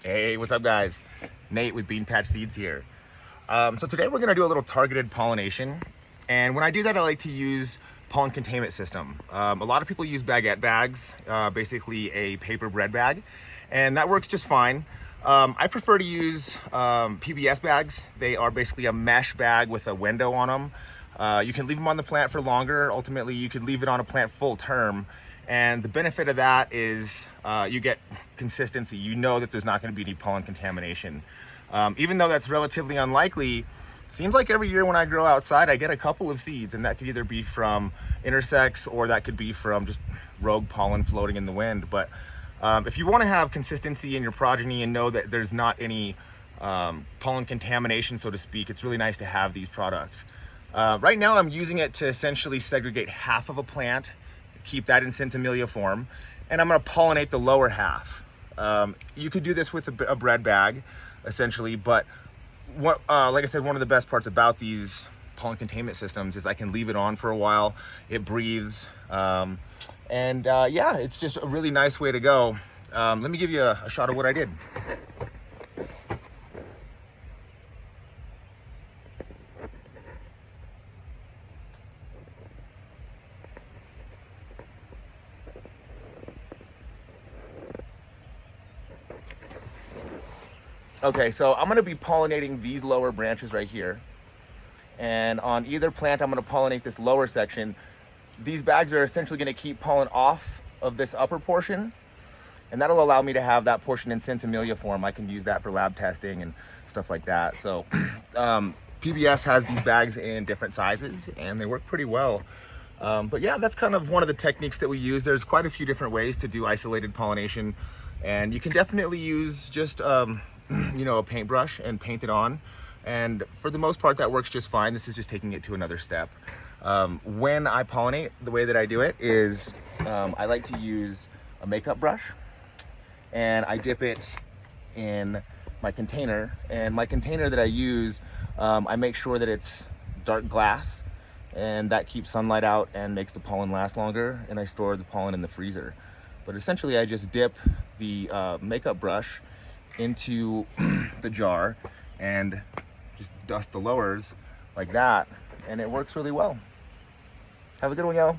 Hey, what's up guys? Nate with Bean Patch Seeds here. So today we're gonna do a little targeted pollination. And when I do that, I like to use pollen containment system. A lot of people use baguette bags, basically a paper bread bag, and that works just fine. I prefer to use PBS bags. They are basically a mesh bag with a window on them. You can leave them on the plant for longer. Ultimately, you could leave it on a plant full term. And the benefit of that is you get consistency. You know that there's not going to be any pollen contamination. Even though that's relatively unlikely, seems like every year when I grow outside, I get a couple of seeds, and that could either be from intersects or that could be from just rogue pollen floating in the wind. But if you want to have consistency in your progeny and know that there's not any pollen contamination, so to speak, it's really nice to have these products. Right now I'm using it to essentially segregate half of a plant, keep that in sensimilia form, and I'm going to pollinate the lower half. You could do this with a bread bag essentially, but what like I said, one of the best parts about these pollen containment systems is I can leave it on for a while. It breathes, and yeah, it's just a really nice way to go. Let me give you a shot of what I did. Okay, so I'm gonna be pollinating these lower branches right here. And on either plant, I'm gonna pollinate this lower section. These bags are essentially gonna keep pollen off of this upper portion, and that'll allow me to have that portion in sensimilia form. I can use that for lab testing and stuff like that. So PBS has these bags in different sizes, and they work pretty well. But yeah, that's kind of one of the techniques that we use. There's quite a few different ways to do isolated pollination, and you can definitely use just you know, a paintbrush and paint it on, and for the most part that works just fine. This is just taking it to another step. When I pollinate, the way that I do it is I like to use a makeup brush, and I dip it in my container, and my container that I use, I make sure that it's dark glass, and that keeps sunlight out and makes the pollen last longer, and I store the pollen in the freezer. But essentially I just dip the makeup brush into the jar and just dust the lowers like that, and it works really well. Have a good one, y'all.